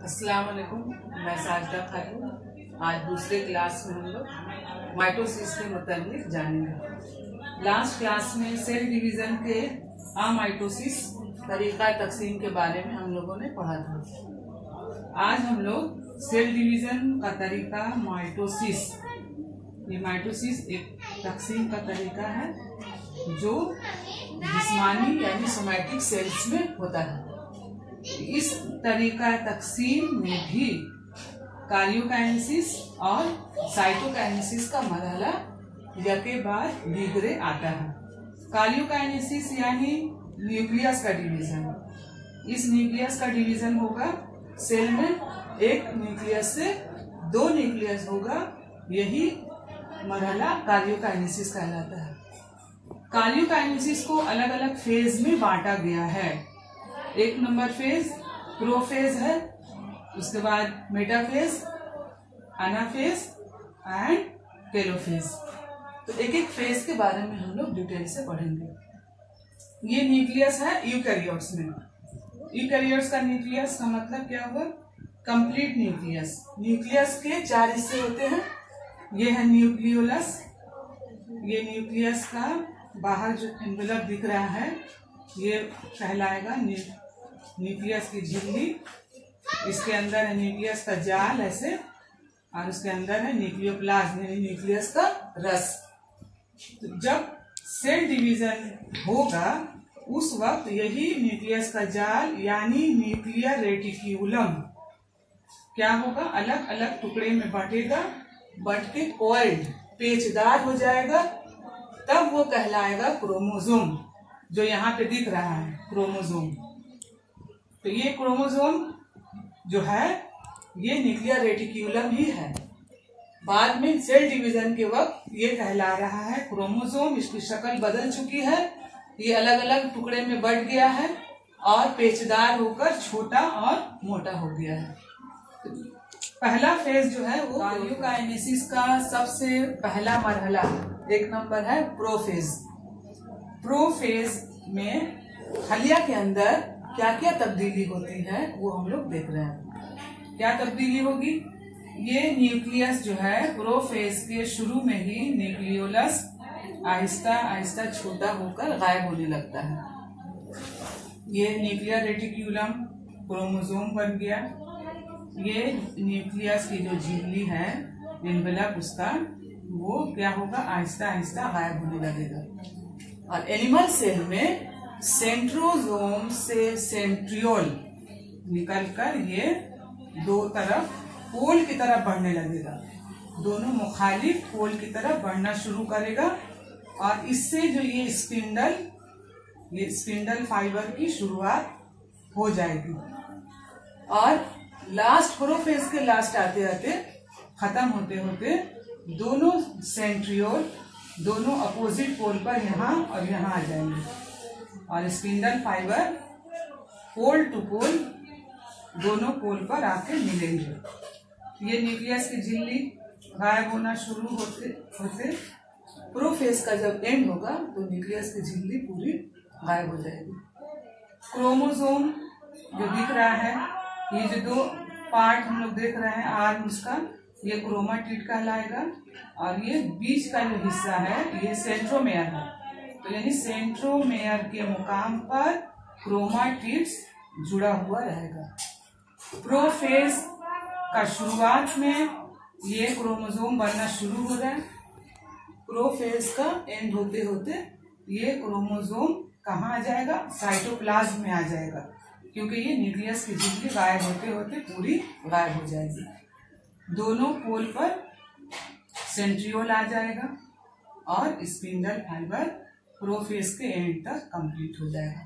अस्सलाम वालेकुम, मैं साजिदा खातून। आज दूसरे क्लास में हम लोग माइटोसिस के मुताबिक जानेंगे। लास्ट क्लास में सेल डिवीजन के अमाइटोसिस तरीका तकसीम के बारे में हम लोगों ने पढ़ा था। आज हम लोग सेल डिवीजन का तरीका माइटोसिस, ये माइटोसिस एक तकसीम का तरीका है जो जिस्मानी यानी सोमैटिक सेल्स में होता है। इस तरीका तकसीम में भी कार्योकाइनेसिस और साइटोकाइनेसिस का मरहला यके बाद दीगरे आता है। कार्योकाइनेसिस यानी न्यूक्लियस का डिवीजन। इस न्यूक्लियस का डिवीजन होगा सेल में, एक न्यूक्लियस से दो न्यूक्लियस होगा, यही मरहला कार्योकाइनेसिस कहलाता है। कार्योकाइनेसिस को अलग अलग फेज में बांटा गया है। एक नंबर फेज प्रोफेज है, उसके बाद मेटाफेज, एनाफेज एंड टेलोफेज। तो एक एक फेज के बारे में हम लोग डिटेल से पढ़ेंगे। ये न्यूक्लियस है यूकैरियोट्स में। यूकैरियोट्स का न्यूक्लियस का मतलब क्या हुआ? Complete nucleus. न्यूक्लियस के 4 हिस्से होते हैं। ये है न्यूक्लियोलस। ये न्यूक्लियस का बाहर जो एनवेलप दिख रहा है ये कहलाएगा न्यूक्लियस की झिल्ली। इसके अंदर है न्यूक्लियस का जाल ऐसे, और उसके अंदर है न्यूक्लियोप्लाज्म यानी न्यूक्लियस का रस। तो जब सेल डिवीजन होगा उस वक्त यही न्यूक्लियस का जाल यानी न्यूक्लियर रेटिक्यूलम क्या होगा? अलग अलग टुकड़े में बांटेगा, बट के कॉइल्ड पेचदार हो जाएगा, तब वो कहलाएगा क्रोमोसोम। जो यहाँ पे दिख रहा है क्रोमोसोम। तो ये क्रोमोसोम जो है ये न्यूक्लियर रेटिक्यूलम ही है। बाद में सेल डिवीजन के वक्त ये कहला रहा है क्रोमोसोम। इसकी शक्ल बदल चुकी है, ये अलग अलग टुकड़े में बढ़ गया है और पेचदार होकर छोटा और मोटा हो गया है। पहला फेज जो है वो कार्योकाइनेसिस का सबसे पहला मरहला एक नंबर है प्रोफेज। प्रोफेज में खलिया के अंदर क्या क्या तब्दीली होती है वो हम लोग देख रहे हैं। क्या तब्दीली होगी? ये न्यूक्लियस जो है प्रोफेज के शुरू में ही न्यूक्लियोलस आहिस्ता आहिस्ता छोटा होकर गायब होने लगता है। ये न्यूक्लियर रेटिक्यूलम क्रोमोसोम बन गया। ये न्यूक्लियस की जो झिल्ली है एनवेलप उसका, वो क्या होगा? आहिस्ता आहिस्ता गायब होने लगेगा। और एनिमल सेल में सेंट्रोसोम से सेंट्रियोल निकलकर ये दो तरफ पोल की तरफ बढ़ने लगेगा। दोनों मुखालिफ पोल की तरफ बढ़ना शुरू करेगा और इससे जो ये स्पिंडल फाइबर की शुरुआत हो जाएगी। और लास्ट प्रोफेज के लास्ट आते आते खत्म होते होते दोनों सेंट्रियोल दोनों अपोजिट पोल पर यहाँ और यहाँ आ जाएंगे और स्पिंडल फाइबर पोल टू पोल दोनों पोल पर आके मिलेंगे। ये न्यूक्लियस की झिल्ली गायब होना शुरू होते होते प्रोफेज का जब एंड होगा तो न्यूक्लियस की झिल्ली पूरी गायब हो जाएगी। क्रोमोसोम जो दिख रहा है, ये जो दो पार्ट हम लोग देख रहे हैं आर्म्स का, ये क्रोमाटिड कहलाएगा। और ये बीच का जो हिस्सा है ये सेंट्रोमेयर है। तो यानी सेंट्रोमेयर के मुकाम पर क्रोमाटिड्स जुड़ा हुआ रहेगा। प्रोफेज का शुरुआत में ये क्रोमोसोम बनना शुरू हो रहा है। प्रोफेज का एंड होते होते ये क्रोमोसोम कहाँ आ जाएगा? साइटोप्लाज्म में आ जाएगा, क्योंकि ये न्यूक्लियस की झिल्ली गायब होते होते पूरी गायब हो जाएगी। दोनों पोल पर सेंट्रियोल आ जाएगा और स्पिंडल फाइबर प्रोफेज के एंड तक कंप्लीट हो जाएगा।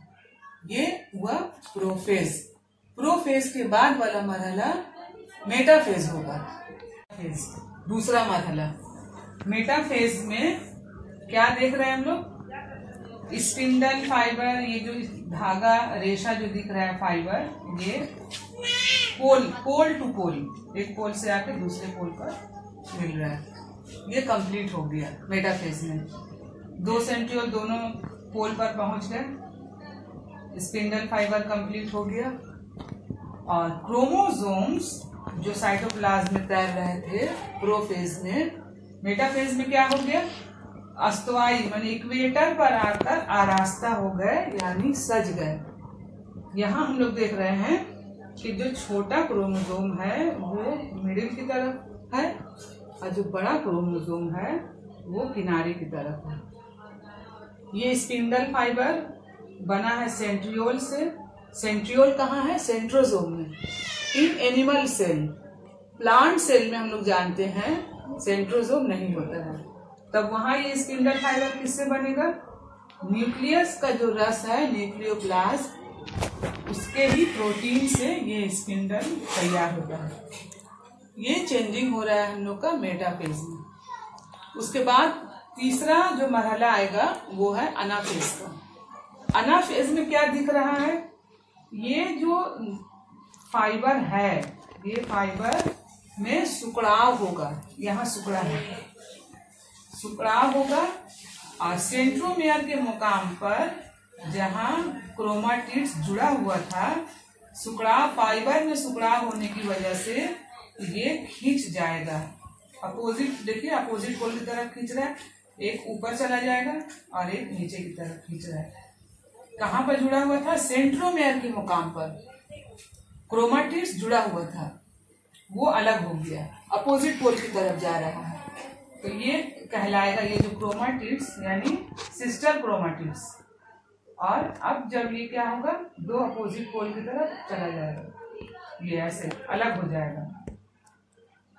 ये हुआ प्रोफेज। प्रोफेज के बाद वाला मरहला मेटाफेज होगा। दूसरा मरहला मेटाफेज में क्या देख रहे हैं हम लोग? स्पिंडल फाइबर, ये जो धागा रेशा जो दिख रहा है फाइबर, ये पोल टू पोल, एक पोल से आके दूसरे पोल पर मिल रहा है। ये कंप्लीट हो गया मेटाफेज में। दो सेंट्रियोल दोनों पोल पर पहुंच गए, स्पिंडल फाइबर कंप्लीट हो गया। और क्रोमोसोम्स जो साइटोप्लाज्म में तैर रहे थे प्रोफेज में, मेटाफेज में क्या हो गया, अस्तवाई माने इक्वेटर पर आकर आरास्ता हो गए यानी सज गए। यहाँ हम लोग देख रहे हैं कि जो छोटा क्रोमोसोम है वो मिडिल की तरफ है और जो बड़ा क्रोमोसोम है वो किनारे की तरफ है। ये स्पिंडल फाइबर बना है सेंट्रियोल से। सेंट्रियोल कहाँ है, सेंट्रोसोम में। In animal cell, plant cell में हम लोग जानते हैं सेंट्रोसोम नहीं होता है। तब वहां ये स्पिंडल फाइबर किससे बनेगा, न्यूक्लियस का जो रस है न्यूक्लियोप्लाज्म उसके ही प्रोटीन से ये स्पिंडल तैयार होता है। ये चेंजिंग हो रहा है हम लोग का मेटाफेज में। उसके बाद तीसरा जो मरहला आएगा वो है अनाफेज का। अनाफेज में क्या दिख रहा है, ये जो फाइबर है ये फाइबर में सुकड़ाव होगा, यहाँ सुकड़ा है, सुकड़ाव होगा और सेंट्रोमियर के मुकाम पर जहाँ क्रोमाटिड्स जुड़ा हुआ था, सुकड़ाव फाइबर में सुकड़ाव होने की वजह से ये खींच जाएगा। अपोजिट देखिए, अपोजिट पोल की तरफ खींच रहा है, एक ऊपर चला जाएगा और एक नीचे की तरफ खींच रहा है। कहाँ पर जुड़ा हुआ था, सेंट्रोमियर के मुकाम पर क्रोमाटिड्स जुड़ा हुआ था, वो अलग हो गया, अपोजिट पोल की तरफ जा रहा है। तो ये कहलाएगा, ये जो क्रोमाटिड्स यानी सिस्टर क्रोमाटिड्स। और अब जब ये क्या होगा, दो अपोजिट पोल की तरफ चला जाएगा, ये ऐसे अलग हो जाएगा।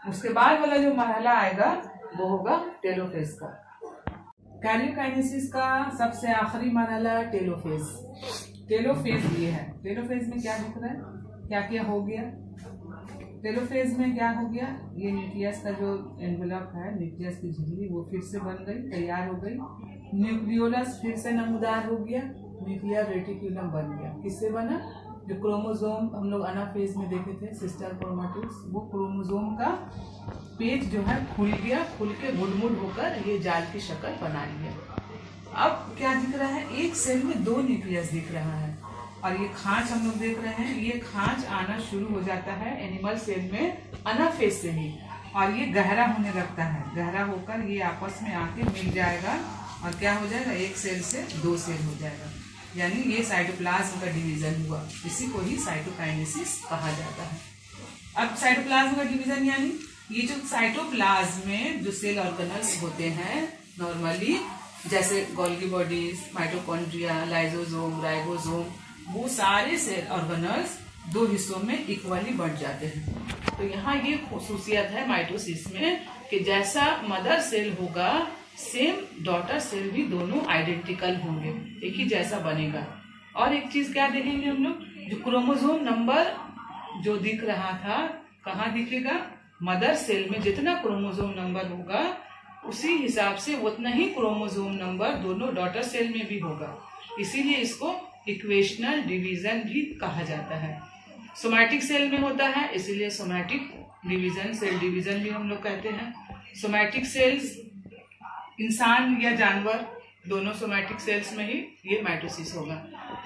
उसके बाद वाला जो मरहला आएगा वो होगा टेलोफेज का। कैरियोकाइनेसिस का सबसे आखिरी मरहला टेलोफेज। टेलोफेज ये है। टेलोफेज में क्या दिख रहा है, क्या क्या हो गया, टेलोफेज में क्या हो गया, ये न्यूक्लियस का जो एनवेलप है, न्यूक्लियस की झिल्ली वो फिर से बन गई, तैयार हो गई। न्यूक्लियोलस फिर से नमूदार हो गया, न्यूक्लियर रेटिक्यूलम बन गया। किससे बना, जो क्रोमोसोम हम लोग अनाफेज में देखे थे सिस्टर क्रोमाटिड्स, वो क्रोमोसोम का पेज जो है खुल गया, खुल के मुड़मुड़ होकर ये जाल की शक्ल बना लिया। अब क्या दिख रहा है, एक सेल में दो न्यूक्लियस दिख रहा है और ये खांच हम लोग देख रहे हैं, ये खांच आना शुरू हो जाता है एनिमल सेल में अनाफेज से ही, और ये गहरा होने लगता है। गहरा होकर ये आपस में आके मिल जाएगा और क्या हो जाएगा, एक सेल से दो सेल हो जाएगा, यानी ये साइटोप्लाज्म का डिवीजन हुआ। इसी को ही साइटोकाइनेसिस कहा जाता है। अब साइटोप्लाज्म का डिवीजन यानी ये जो साइटोप्लाज्म में जो सेल ऑर्गेनल्स होते हैं नॉर्मली, जैसे Golgi bodies, mitochondria, lysosome, ribosome, वो सारे सेल ऑर्गेनल्स दो हिस्सों में इक्वली बढ़ जाते हैं। तो यहाँ ये खुसूसियत है माइटोसिस में कि जैसा मदर सेल होगा सेम डॉटर सेल भी दोनों आइडेंटिकल होंगे, एक ही जैसा बनेगा। और एक चीज क्या देखेंगे हम लोग, जो क्रोमोसोम नंबर जो दिख रहा था कहाँ दिखेगा, मदर सेल में जितना क्रोमोसोम नंबर होगा उसी हिसाब से उतना ही क्रोमोसोम नंबर दोनों डॉटर सेल में भी होगा। इसीलिए इसको इक्वेशनल डिवीजन भी कहा जाता है। सोमैटिक सेल में होता है इसीलिए सोमैटिक डिवीजन, सेल डिवीजन भी हम लोग कहते हैं। सोमैटिक सेल्स इंसान या जानवर दोनों सोमैटिक सेल्स में ही ये माइटोसिस होगा।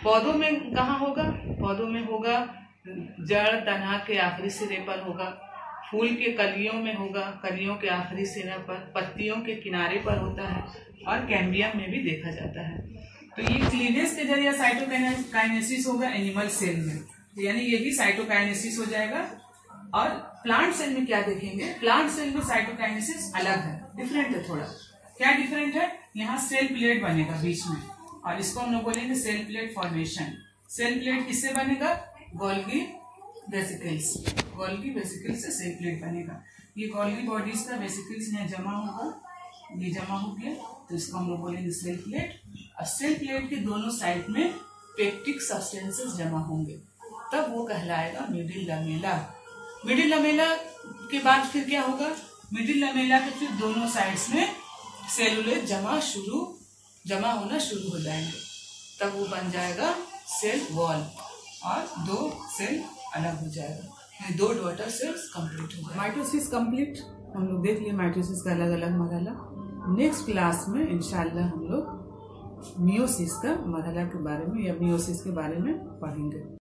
पौधों में कहाँ होगा, पौधों में होगा जड़ तना के आखिरी सिरे पर होगा, फूल के कलियों में होगा, कलियों के आखिरी सिरे पर, पत्तियों के किनारे पर होता है और कैम्बियम में भी देखा जाता है। तो ये क्लीवेज के जरिए साइटोकाइनेसिस होगा एनिमल सेल में, यानी ये भी साइटोकाइनेसिस हो जाएगा। और प्लांट सेल में क्या देखेंगे, प्लांट सेल में साइटोकाइनेसिस अलग है, डिफरेंट है थोड़ा। क्या डिफरेंट है, यहाँ सेल प्लेट बनेगा बीच में और इसको हम लोग बोलेंगे cell plate formation. Cell plate किससे बनेगा, गोल्गी वेसिकल्स, गोल्गी वेसिकल्स से सेल प्लेट बनेगा। ये गोल्गी बॉडीज का वेसिकल्स यहाँ जमा होगा, ये जमा हो गया तो इसको हम लोग बोलेंगे सेल प्लेट। और सेल प्लेट के दोनों साइड में पेप्टिक सब्सटेंसेस जमा होंगे, तब वो कहलाएगा मिडिल लमेला। मिडिल लमेला के बाद फिर क्या होगा, मिडिल लमेला के फिर दोनों साइड्स में सेलुलोज जमा होना शुरू हो जाएंगे, तब वो बन जाएगा सेल वॉल और दो सेल अलग हो जाएगा, दो डॉटर सेल्स कंप्लीट हो जाएगा। माइटोसिस कंप्लीट हम लोग देख लिए माइटोसिस का अलग अलग मरहला। नेक्स्ट क्लास में इंशाल्लाह हम लोग मियोसिस का मरहला के बारे में या मियोसिस के बारे में पढ़ेंगे।